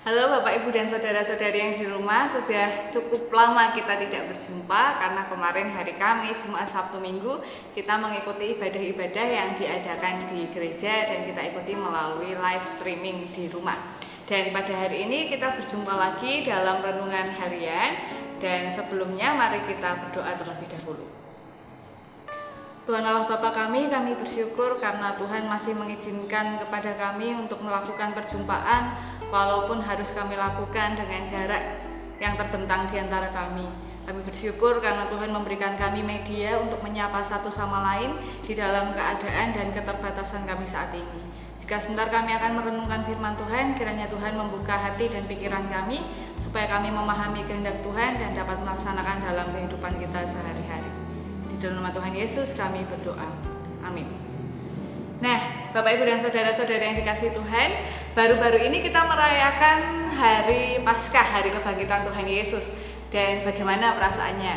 Halo Bapak Ibu dan saudara-saudari yang di rumah, sudah cukup lama kita tidak berjumpa karena kemarin hari Kamis, Jumat, Sabtu, Minggu kita mengikuti ibadah-ibadah yang diadakan di gereja dan kita ikuti melalui live streaming di rumah. Dan pada hari ini kita berjumpa lagi dalam renungan harian dan sebelumnya mari kita berdoa terlebih dahulu. Tuhan Allah Bapa kami bersyukur karena Tuhan masih mengizinkan kepada kami untuk melakukan perjumpaan walaupun harus kami lakukan dengan jarak yang terbentang di antara kami. Kami bersyukur karena Tuhan memberikan kami media untuk menyapa satu sama lain di dalam keadaan dan keterbatasan kami saat ini. Jika sebentar kami akan merenungkan firman Tuhan, kiranya Tuhan membuka hati dan pikiran kami supaya kami memahami kehendak Tuhan dan dapat melaksanakan dalam kehidupan kita sehari-hari. Di dalam nama Tuhan Yesus kami berdoa. Amin. Nah, Bapak Ibu dan saudara-saudara yang dikasihi Tuhan, baru-baru ini kita merayakan hari Paskah, hari kebangkitan Tuhan Yesus. Dan bagaimana perasaannya?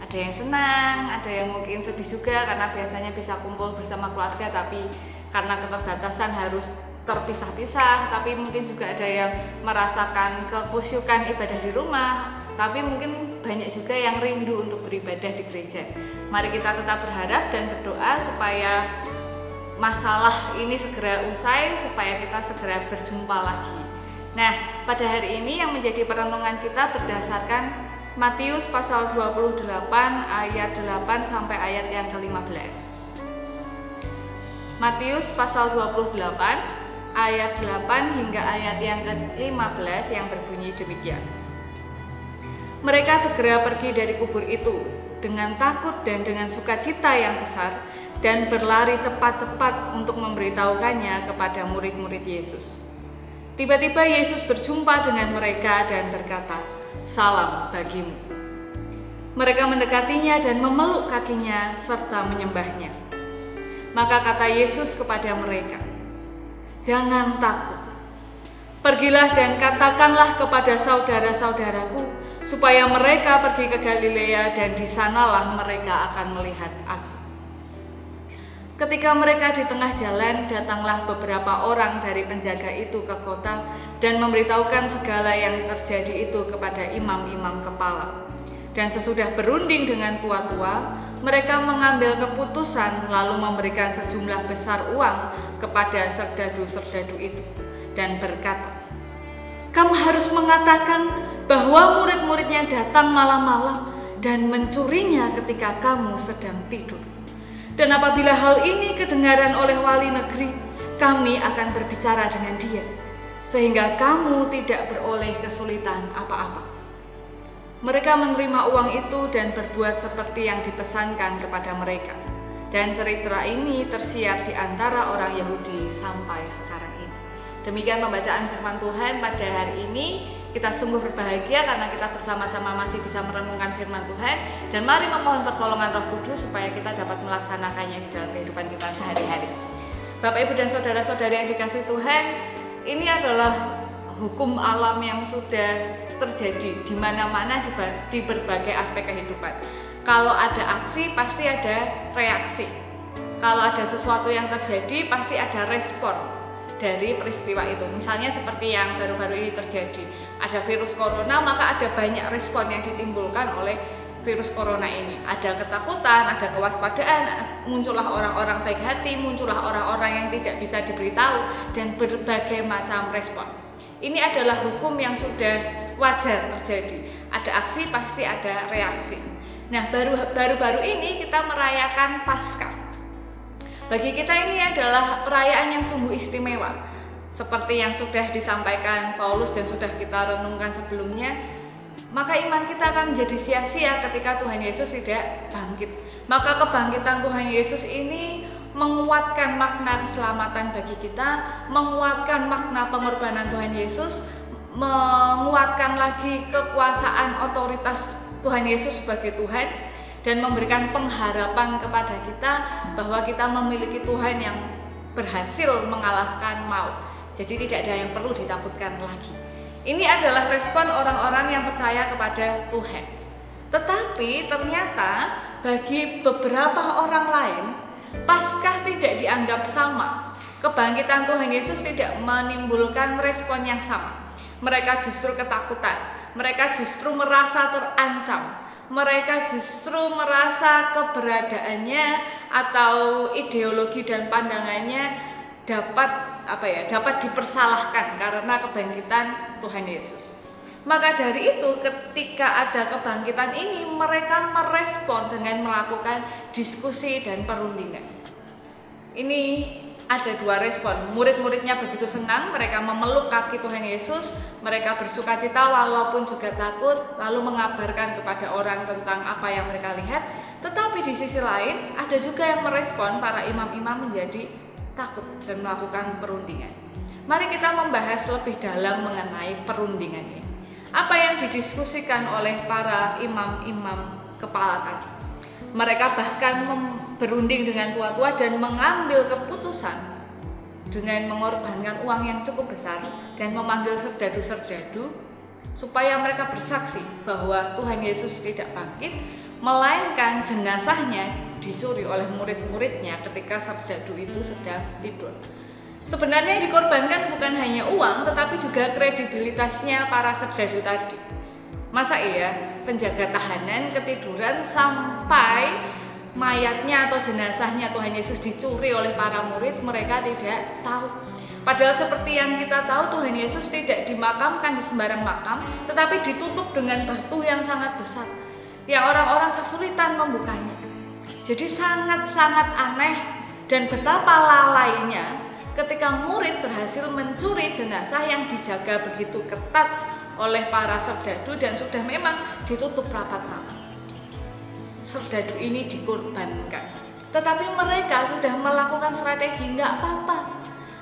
Ada yang senang, ada yang mungkin sedih juga karena biasanya bisa kumpul bersama keluarga, tapi karena keterbatasan harus terpisah-pisah. Tapi mungkin juga ada yang merasakan kekusyukan ibadah di rumah, tapi mungkin banyak juga yang rindu untuk beribadah di gereja. Mari kita tetap berharap dan berdoa supaya masalah ini segera usai, supaya kita segera berjumpa lagi. Nah, pada hari ini yang menjadi perenungan kita berdasarkan Matius pasal 28 ayat 8 sampai ayat yang ke-15. Matius pasal 28 ayat 8 hingga ayat yang ke-15 yang berbunyi demikian. Mereka segera pergi dari kubur itu dengan takut dan dengan sukacita yang besar dan berlari cepat-cepat untuk memberitahukannya kepada murid-murid Yesus. Tiba-tiba Yesus berjumpa dengan mereka dan berkata, "Salam bagimu." Mereka mendekatinya dan memeluk kakinya serta menyembahnya. Maka kata Yesus kepada mereka, "Jangan takut. Pergilah dan katakanlah kepada saudara-saudaraku supaya mereka pergi ke Galilea dan di sanalah mereka akan melihat Aku." Ketika mereka di tengah jalan, datanglah beberapa orang dari penjaga itu ke kota dan memberitahukan segala yang terjadi itu kepada imam-imam kepala. Dan sesudah berunding dengan tua-tua, mereka mengambil keputusan lalu memberikan sejumlah besar uang kepada serdadu-serdadu itu dan berkata, "Kamu harus mengatakan bahwa murid-muridnya datang malam-malam dan mencurinya ketika kamu sedang tidur. Dan apabila hal ini kedengaran oleh wali negeri, kami akan berbicara dengan dia, sehingga kamu tidak beroleh kesulitan apa-apa." Mereka menerima uang itu dan berbuat seperti yang dipesankan kepada mereka. Dan cerita ini tersiar di antara orang Yahudi sampai sekarang ini. Demikian pembacaan firman Tuhan pada hari ini. Kita sungguh berbahagia karena kita bersama-sama masih bisa merenungkan firman Tuhan. Dan mari memohon pertolongan Roh Kudus supaya kita dapat melaksanakannya di dalam kehidupan kita sehari-hari. Bapak Ibu dan saudara-saudari yang dikasihi Tuhan, ini adalah hukum alam yang sudah terjadi di mana-mana di berbagai aspek kehidupan. Kalau ada aksi pasti ada reaksi. Kalau ada sesuatu yang terjadi pasti ada respon dari peristiwa itu. Misalnya seperti yang baru-baru ini terjadi, ada virus corona, maka ada banyak respon yang ditimbulkan oleh virus corona ini. Ada ketakutan, ada kewaspadaan, muncullah orang-orang baik hati, muncullah orang-orang yang tidak bisa diberitahu, dan berbagai macam respon. Ini adalah hukum yang sudah wajar terjadi. Ada aksi pasti ada reaksi. Nah, baru-baru ini kita merayakan Paskah. Bagi kita ini adalah perayaan yang sungguh istimewa. Seperti yang sudah disampaikan Paulus dan sudah kita renungkan sebelumnya, maka iman kita akan menjadi sia-sia ketika Tuhan Yesus tidak bangkit. Maka kebangkitan Tuhan Yesus ini menguatkan makna keselamatan bagi kita, menguatkan makna pengorbanan Tuhan Yesus, menguatkan lagi kekuasaan otoritas Tuhan Yesus sebagai Tuhan, dan memberikan pengharapan kepada kita bahwa kita memiliki Tuhan yang berhasil mengalahkan maut. Jadi tidak ada yang perlu ditakutkan lagi. Ini adalah respon orang-orang yang percaya kepada Tuhan. Tetapi ternyata bagi beberapa orang lain, Paskah tidak dianggap sama. Kebangkitan Tuhan Yesus tidak menimbulkan respon yang sama. Mereka justru ketakutan, mereka justru merasa terancam, mereka justru merasa keberadaannya atau ideologi dan pandangannya dapat dipersalahkan karena kebangkitan Tuhan Yesus. Maka dari itu ketika ada kebangkitan ini, mereka merespon dengan melakukan diskusi dan perundingan. Ini ada dua respon. Murid-muridnya begitu senang, mereka memeluk kaki Tuhan Yesus, mereka bersuka cita walaupun juga takut, lalu mengabarkan kepada orang tentang apa yang mereka lihat. Tetapi di sisi lain ada juga yang merespon, para imam-imam menjadi takut dan melakukan perundingan. Mari kita membahas lebih dalam mengenai perundingan ini. Apa yang didiskusikan oleh para imam-imam kepala kaki? Mereka bahkan berunding dengan tua-tua dan mengambil keputusan dengan mengorbankan uang yang cukup besar dan memanggil serdadu-serdadu supaya mereka bersaksi bahwa Tuhan Yesus tidak bangkit, melainkan jenazahnya dicuri oleh murid-muridnya ketika serdadu itu sedang tidur. Sebenarnya yang dikorbankan bukan hanya uang, tetapi juga kredibilitasnya para serdadu tadi. Masa iya penjaga tahanan ketiduran sampai mayatnya atau jenazahnya Tuhan Yesus dicuri oleh para murid, mereka tidak tahu. Padahal seperti yang kita tahu, Tuhan Yesus tidak dimakamkan di sembarang makam, tetapi ditutup dengan batu yang sangat besar, yang orang-orang kesulitan membukanya. Jadi sangat-sangat aneh dan betapa lalainya ketika murid berhasil mencuri jenazah yang dijaga begitu ketat oleh para serdadu dan sudah memang ditutup rapat-rapat. Serdadu ini dikorbankan, tetapi mereka sudah melakukan strategi, nggak apa-apa,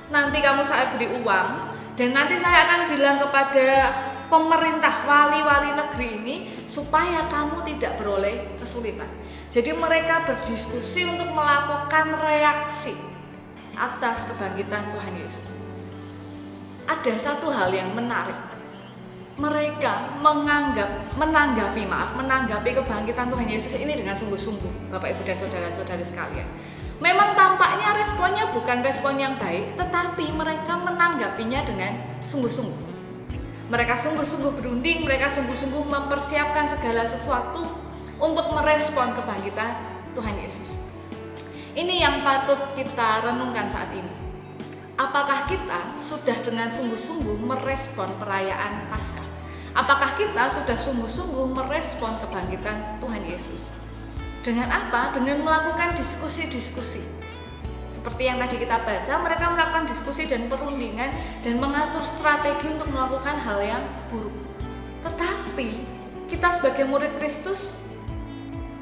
nanti kamu saya beri uang dan nanti saya akan bilang kepada pemerintah, wali-wali negeri ini supaya kamu tidak beroleh kesulitan. Jadi mereka berdiskusi untuk melakukan reaksi atas kebangkitan Tuhan Yesus. Ada satu hal yang menarik. Mereka menanggapi kebangkitan Tuhan Yesus ini dengan sungguh-sungguh, Bapak Ibu dan saudara-saudari sekalian. Memang tampaknya responnya bukan respon yang baik, tetapi mereka menanggapinya dengan sungguh-sungguh. Mereka sungguh-sungguh berunding, mereka sungguh-sungguh mempersiapkan segala sesuatu untuk merespon kebangkitan Tuhan Yesus. Ini yang patut kita renungkan saat ini. Apakah kita sudah dengan sungguh-sungguh merespon perayaan Paskah? Apakah kita sudah sungguh-sungguh merespon kebangkitan Tuhan Yesus? Dengan apa? Dengan melakukan diskusi-diskusi. Seperti yang tadi kita baca, mereka melakukan diskusi dan perundingan dan mengatur strategi untuk melakukan hal yang buruk. Tetapi kita sebagai murid Kristus,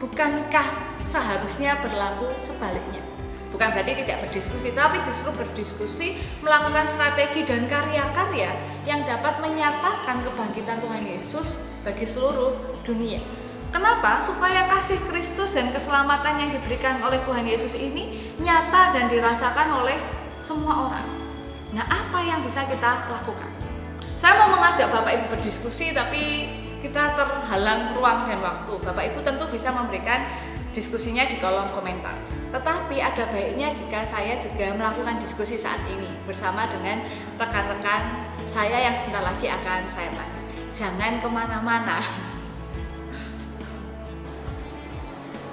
bukankah seharusnya berlaku sebaliknya? Bukan berarti tidak berdiskusi, tapi justru berdiskusi, melakukan strategi dan karya-karya yang dapat menyatakan kebangkitan Tuhan Yesus bagi seluruh dunia. Kenapa? Supaya kasih Kristus dan keselamatan yang diberikan oleh Tuhan Yesus ini nyata dan dirasakan oleh semua orang. Nah, apa yang bisa kita lakukan? Saya mau mengajak Bapak Ibu berdiskusi, tapi kita terhalang ruang dan waktu. Bapak Ibu tentu bisa memberikan diskusinya di kolom komentar. Tetapi ada baiknya jika saya juga melakukan diskusi saat ini bersama dengan rekan-rekan saya yang sebentar lagi akan saya tanya. Jangan kemana-mana.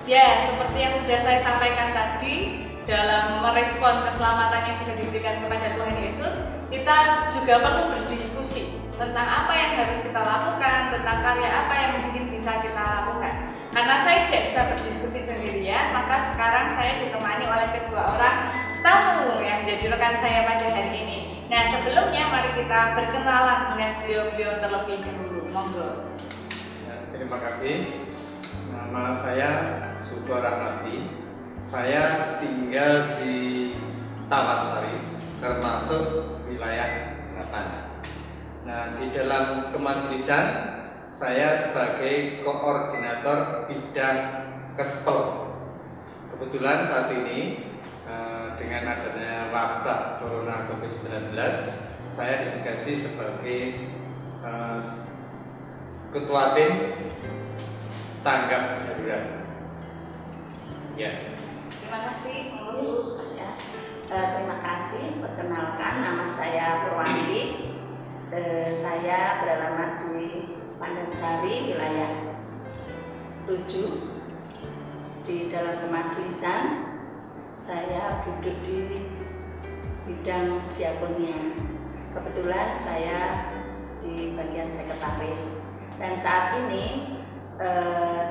Ya, seperti yang sudah saya sampaikan tadi, dalam merespon keselamatan yang sudah diberikan kepada Tuhan Yesus, kita juga perlu berdiskusi tentang apa yang harus kita lakukan, tentang karya apa yang mungkin bisa kita lakukan. Karena saya tidak bisa berdiskusi sendirian, maka sekarang saya ditemani oleh kedua orang tamu yang menjadi rekan saya pada hari ini. Nah, sebelumnya mari kita berkenalan dengan beliau-beliau terlebih dahulu. Monggo. Ya, terima kasih. Nama saya Sugo Rahmati. Saya tinggal di Tawarsari, termasuk wilayah Selatan. Nah, di dalam kemajelisan saya sebagai koordinator bidang Kespel. Kebetulan saat ini dengan adanya wabah Corona COVID-19, saya didelegasi sebagai ketua tim tanggap darurat. Ya. Terima kasih, ya. Terima kasih. Perkenalkan, nama saya Purwanti Saya beralamat di Pandansari, wilayah 7. Di dalam kemajelisan saya duduk di bidang diakonia. Kebetulan saya di bagian sekretaris. Dan saat ini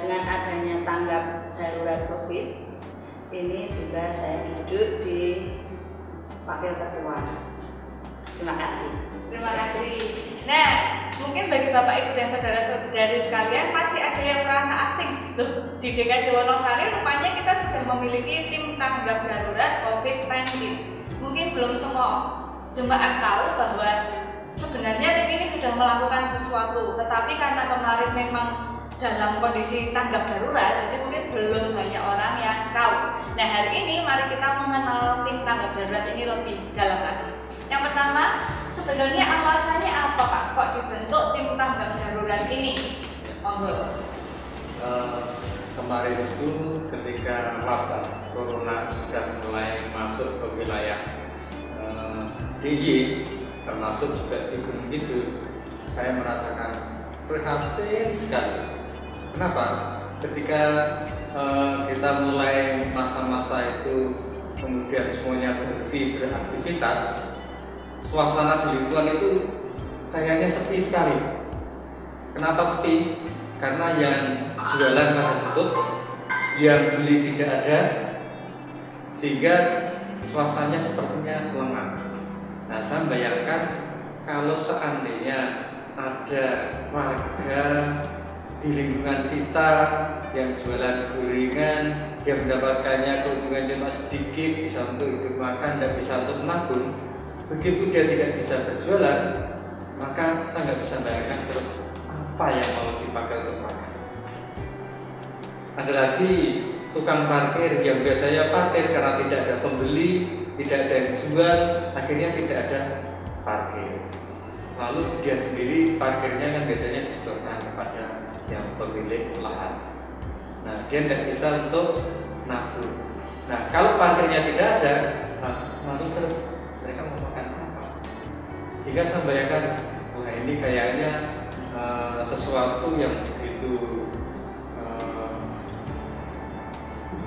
dengan adanya tanggap darurat COVID, ini juga saya duduk di wakil ketua. Terima kasih. Terima kasih. Nah, mungkin bagi Bapak Ibu dan saudara-saudari sekalian masih ada yang merasa asing. Loh, di DKSD Wonosari rupanya kita sudah memiliki tim tanggap darurat COVID-19. Mungkin belum semua jemaat tahu bahwa sebenarnya tim ini sudah melakukan sesuatu, tetapi karena kemarin memang dalam kondisi tanggap darurat, jadi mungkin belum banyak orang yang tahu. Nah, hari ini mari kita mengenal tim tanggap darurat ini lebih dalam lagi. Yang pertama, sebenarnya alasannya apa Pak kok dibentuk tim tanggap darurat ini? Monggo. Kemarin itu ketika wabah corona sudah mulai masuk ke wilayah DIY, termasuk juga di Gunung Kidul, saya merasakan prihatin sekali. Kenapa? Ketika kita mulai masa-masa itu, kemudian semuanya berhenti beraktivitas, suasana di lingkungan itu kayaknya sepi sekali. Kenapa sepi? Karena yang jualan pada tutup, yang beli tidak ada, sehingga suasananya sepertinya lengang. Nah, saya bayangkan kalau seandainya ada warga di lingkungan kita yang jualan gorengan, yang mendapatkannya keuntungan cuma sedikit, bisa untuk hidup makan, tidak bisa untuk menabung. Begitu dia tidak bisa berjualan, maka saya nggak bisa bayangkan terus apa yang mau dipakai untuk makan. Ada lagi tukang parkir yang biasanya parkir karena tidak ada pembeli, tidak ada yang jual, akhirnya tidak ada parkir. Lalu dia sendiri parkirnya kan biasanya disetorkan kepada yang pemilik lahan. Nah, dia tidak bisa untuk nabung. Nah, kalau parkirnya tidak ada, lalu terus mereka mau makan apa? Jika saya bayangkan, wah ini kayaknya sesuatu yang begitu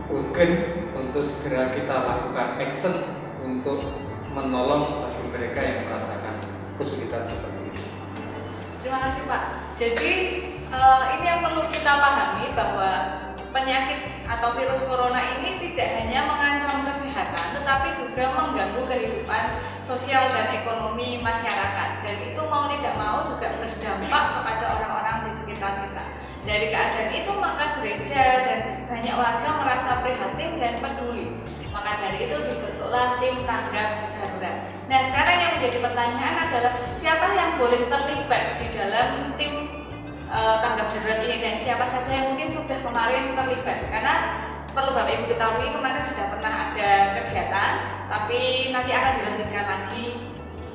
urgen untuk segera kita lakukan action untuk menolong bagi mereka yang merasakan kesulitan seperti ini. Terima kasih Pak. Jadi ini yang perlu kita pahami bahwa penyakit atau virus corona ini tidak hanya mengancam kesehatan, tetapi juga mengganggu kehidupan sosial dan ekonomi masyarakat. Dan itu mau tidak mau juga berdampak kepada orang-orang di sekitar kita. Dari keadaan itu maka gereja dan banyak warga merasa prihatin dan peduli. Maka dari itu dibentuklah tim tanggap darurat. Nah, sekarang yang menjadi pertanyaan adalah siapa yang boleh terlibat di dalam tim tanggap darurat ini dan siapa saja yang mungkin sudah kemarin terlibat, karena perlu Bapak Ibu ketahui kemarin sudah pernah ada kegiatan tapi nanti akan dilanjutkan lagi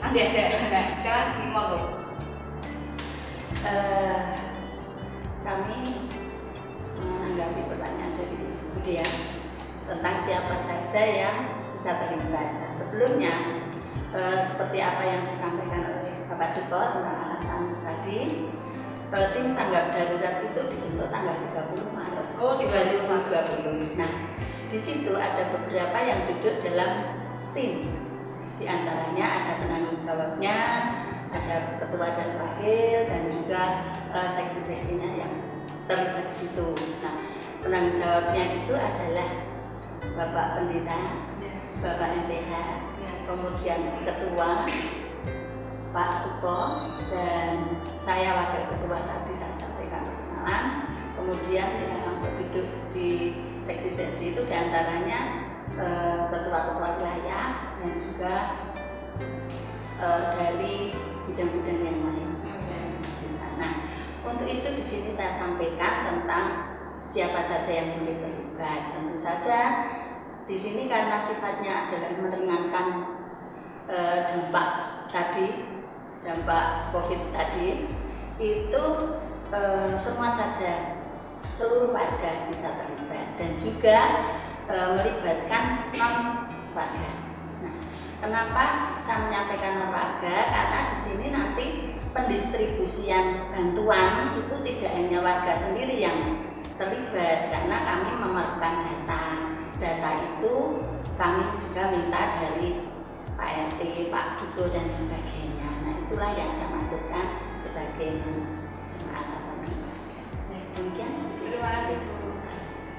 nanti aja. Nah, sekarang monggo. Kami menanggapi pertanyaan dari Bu Dea tentang siapa saja yang bisa terlibat. Nah, sebelumnya seperti apa yang disampaikan oleh Bapak Suko tentang alasan tadi, tim tanggap darurat itu dibentuk tanggal 30 Maret 2020. Nah, di situ ada beberapa yang duduk dalam tim. Di antaranya ada penanggung jawabnya, ada ketua dan wakil, dan juga seksi-seksinya yang terlibat di situ. Nah, penanggung jawabnya itu adalah Bapak Pendeta, Bapak MPH, kemudian ketua Pak Suko, dan saya wakil ketua tadi saya sampaikan perkenalan. Kemudian yang duduk di seksi-seksi itu diantaranya ketua-ketua wilayah dan juga dari bidang-bidang yang lain. Nah, untuk itu di sini saya sampaikan tentang siapa saja yang boleh terlibat. Tentu saja di sini karena sifatnya adalah meringankan dampak tadi, dampak COVID tadi, itu semua saja, seluruh warga bisa terlibat dan juga melibatkan non-warga. Nah, kenapa saya menyampaikan non-warga? Karena di sini nanti pendistribusian bantuan itu tidak hanya warga sendiri yang terlibat, karena kami memerlukan data. Data itu kami juga minta dari Pak RT, Pak Duko dan sebagainya. Nah, itulah yang saya maksudkan sebagai jemaat tatap ibadah. Nah, demikian. Terima kasih Bu.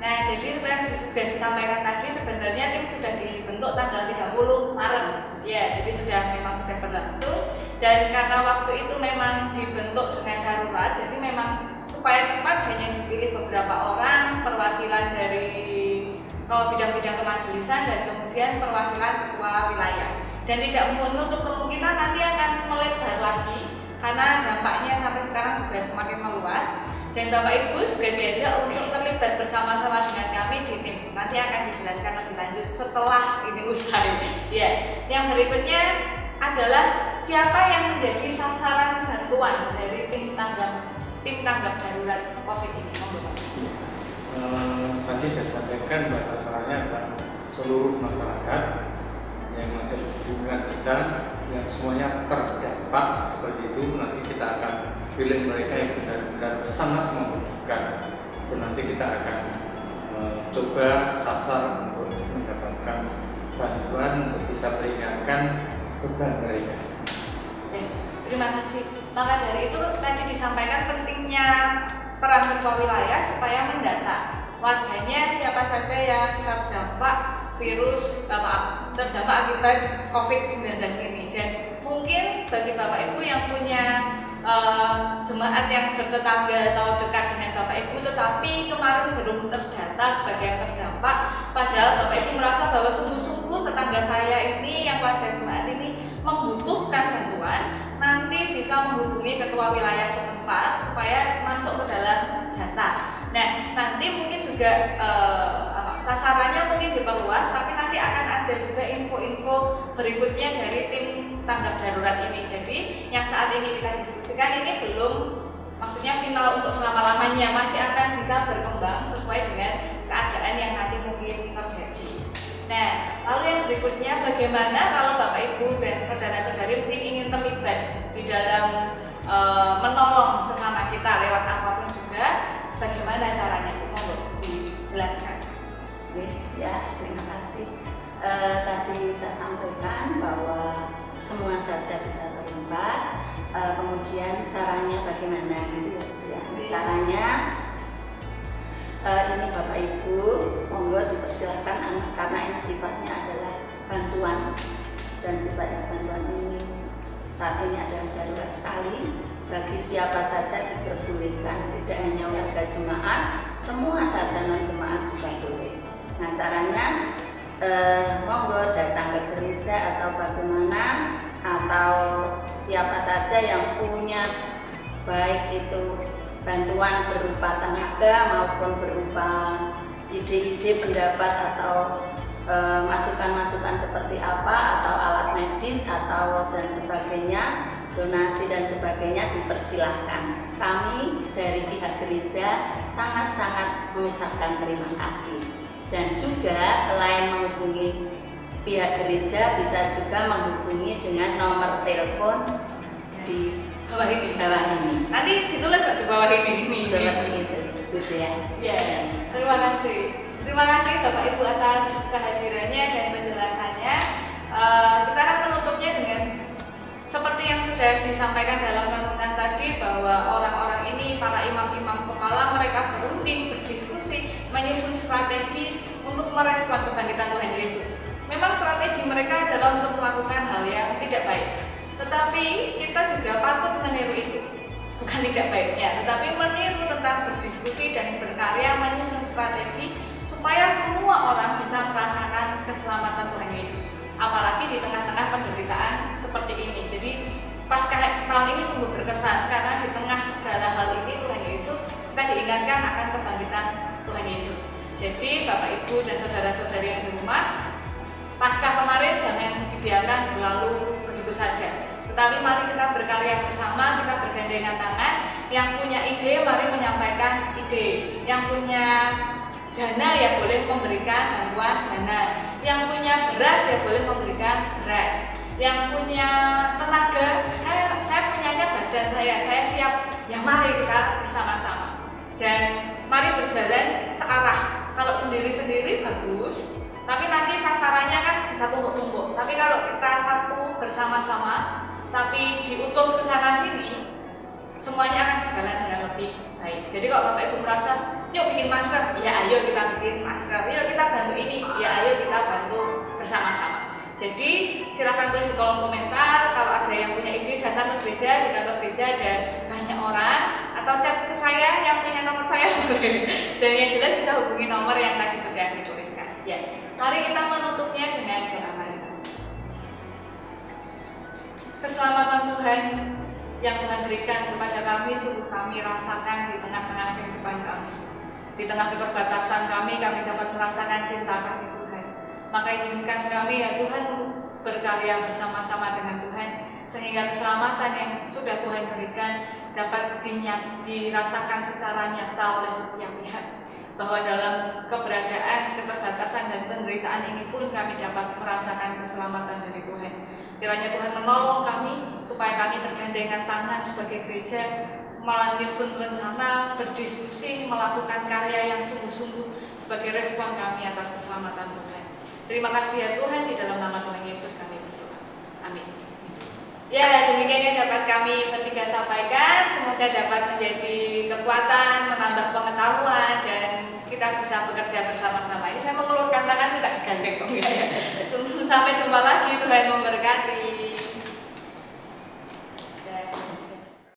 Nah, jadi seperti yang sudah disampaikan tadi, sebenarnya tim sudah dibentuk tanggal 30 Maret. Ya, jadi memang sudah berlangsung. Dan karena waktu itu memang dibentuk dengan darurat, jadi memang supaya cepat hanya dipilih beberapa orang perwakilan dari bidang-bidang kemajelisan dan kemudian perwakilan ketua wilayah. Dan tidak menutup kemungkinan nanti akan melebar lagi karena dampaknya sampai sekarang sudah semakin meluas. Dan Bapak Ibu juga diajak untuk terlibat bersama-sama dengan kami di tim. Nanti akan dijelaskan lebih lanjut setelah ini usai. Ya, yang berikutnya adalah siapa yang menjadi sasaran bantuan dari tim tanggap darurat COVID ini. Tadi sudah sampaikan bahwa sasarannya adalah seluruh masyarakat yang ada di lingkungan kita, yang semuanya terdampak seperti itu. Nanti kita akan pilih mereka yang benar-benar sangat membutuhkan, dan nanti kita akan coba sasar untuk mendapatkan bantuan untuk bisa meringankan beban mereka. Terima kasih. Maka dari itu tadi disampaikan pentingnya peran ketua wilayah supaya mendata warganya siapa saja yang terdampak terdampak akibat COVID-19 ini. Dan mungkin bagi Bapak Ibu yang punya jemaat yang bertetangga atau dekat dengan Bapak Ibu tetapi kemarin belum terdata sebagai yang terdampak, padahal Bapak Ibu merasa bahwa sungguh-sungguh tetangga saya ini yang warga jemaat ini membutuhkan bantuan, nanti bisa menghubungi ketua wilayah setempat supaya masuk ke dalam data. Nah, nanti mungkin juga sasarannya mungkin diperluas, tapi nanti akan ada juga info-info berikutnya dari tim tanggap darurat ini. Jadi yang saat ini kita diskusikan ini belum maksudnya final untuk selama-lamanya, masih akan bisa berkembang sesuai dengan keadaan yang nanti mungkin terjadi. Nah, lalu yang berikutnya bagaimana kalau Bapak Ibu dan saudara-saudari mungkin ingin terlibat di dalam menolong sesama kita lewat apapun juga, bagaimana caranya? Mohon dijelaskan. Oke, ya, terima kasih. Tadi saya sampaikan bahwa semua saja bisa terlibat. Kemudian caranya bagaimana gitu ya? Caranya ini Bapak Ibu, monggo dipersilakan karena ini sifatnya adalah bantuan dan sifatnya bantuan ini saat ini adalah darurat sekali. Bagi siapa saja diperbolehkan, tidak hanya warga jemaat, semua saja non jemaat juga boleh. Nah, caranya monggo datang ke gereja atau bagaimana, atau siapa saja yang punya baik itu bantuan berupa tenaga maupun berupa ide-ide, pendapat atau masukan-masukan seperti apa, atau alat medis atau dan sebagainya, donasi dan sebagainya, dipersilahkan. Kami dari pihak gereja sangat-sangat mengucapkan terima kasih. Dan juga selain menghubungi pihak gereja, bisa juga menghubungi dengan nomor telepon di bawah ini. Nanti ditulis di bawah ini. Seperti itu, gitu ya. Ya, terima kasih. Terima kasih Bapak Ibu atas kehadirannya dan penjelasannya. Kita akan menutupnya dengan seperti yang sudah disampaikan dalam renungan tadi, bahwa orang-orang ini, para imam-imam kepala, mereka berunding, berdiskusi, menyusun strategi untuk merespon kebangkitan Tuhan Yesus. Memang strategi mereka adalah untuk melakukan hal yang tidak baik, tetapi kita juga patut meniru itu. Bukan tidak baiknya, tetapi meniru tentang berdiskusi dan berkarya menyusun strategi supaya semua orang bisa merasakan keselamatan Tuhan Yesus. Apalagi di tengah-tengah penderitaan seperti ini. Jadi Paskah tahun ini sungguh berkesan karena di tengah segala hal ini Tuhan Yesus, kita diingatkan akan kebangkitan Tuhan Yesus. Jadi Bapak Ibu dan saudara-saudari yang di rumah, Paskah kemarin jangan dibiarkan berlalu begitu saja. Tetapi mari kita berkarya bersama, kita bergandengan tangan. Yang punya ide mari menyampaikan ide. Yang punya dana ya boleh memberikan bantuan dana. Yang punya beras ya boleh memberikan beras. Yang punya tenaga, saya punyanya badan dan saya siap. Ya mari kita bersama-sama dan mari berjalan searah. Kalau sendiri-sendiri bagus, tapi nanti sasarannya kan bisa tumpuk-tumpuk. Tapi kalau kita satu bersama-sama, tapi diutus ke sana sini, semuanya akan berjalan dengan lebih baik. Jadi kalau Bapak Ibu merasa, yuk bikin masker, ya ayo kita bikin masker, yuk kita bantu ini, ya ayo kita bantu bersama-sama. Jadi silahkan tulis di kolom komentar. Kalau ada yang punya ide, datang ke gereja. Di kantor gereja ada banyak orang, atau chat ke saya yang punya nomor saya. Dan yang jelas bisa hubungi nomor yang tadi sudah dituliskan. Ya, mari kita menutupnya dengan doa. Keselamatan Tuhan yang Tuhan berikan kepada kami, sungguh kami rasakan di tengah-tengah kehidupan kami. Di tengah keterbatasan kami dapat merasakan cinta kasih Tuhan. Maka izinkan kami ya Tuhan untuk berkarya bersama-sama dengan Tuhan, sehingga keselamatan yang sudah Tuhan berikan dapat dirasakan secara nyata oleh setiap pihak. Bahwa dalam keberadaan, keterbatasan dan penderitaan ini pun kami dapat merasakan keselamatan dari Tuhan. Kiranya Tuhan menolong kami supaya kami bergandengan tangan sebagai gereja, menyusun rencana, berdiskusi, melakukan karya yang sungguh-sungguh sebagai respon kami atas keselamatan Tuhan. Terima kasih ya Tuhan, di dalam nama Tuhan Yesus kami berdoa. Amin. Ya, demikian yang dapat kami bertiga sampaikan. Semoga dapat menjadi kekuatan, menambah pengetahuan, dan kita bisa bekerja bersama-sama. Ini saya mengeluarkan tangan, tidak digandeng dong ya. Sampai jumpa lagi, Tuhan memberkati.